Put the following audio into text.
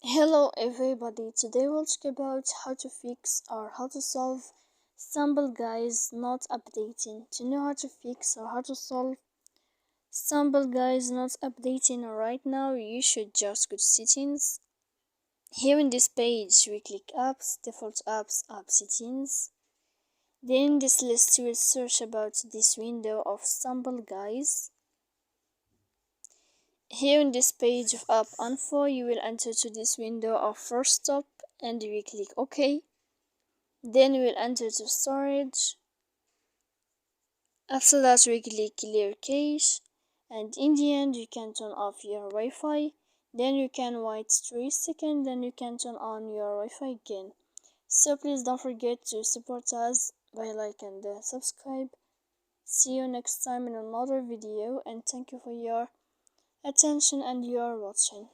Hello everybody, today we'll talk about how to fix or how to solve Stumble Guys not updating. To know how to fix or how to solve Stumble Guys not updating right now, you should just go to settings. Here in this page, we click apps, default apps, app settings. Then in this list, we'll search about this window of Stumble Guys. Here in this page of app info, you will enter to this window of first stop and we click OK. Then we will enter to storage. After that we click clear cache, and in the end you can turn off your Wi-Fi. Then you can wait 3 seconds, then you can turn on your Wi-Fi again. So please don't forget to support us by like and subscribe. See you next time in another video, and thank you for your attention and your watching.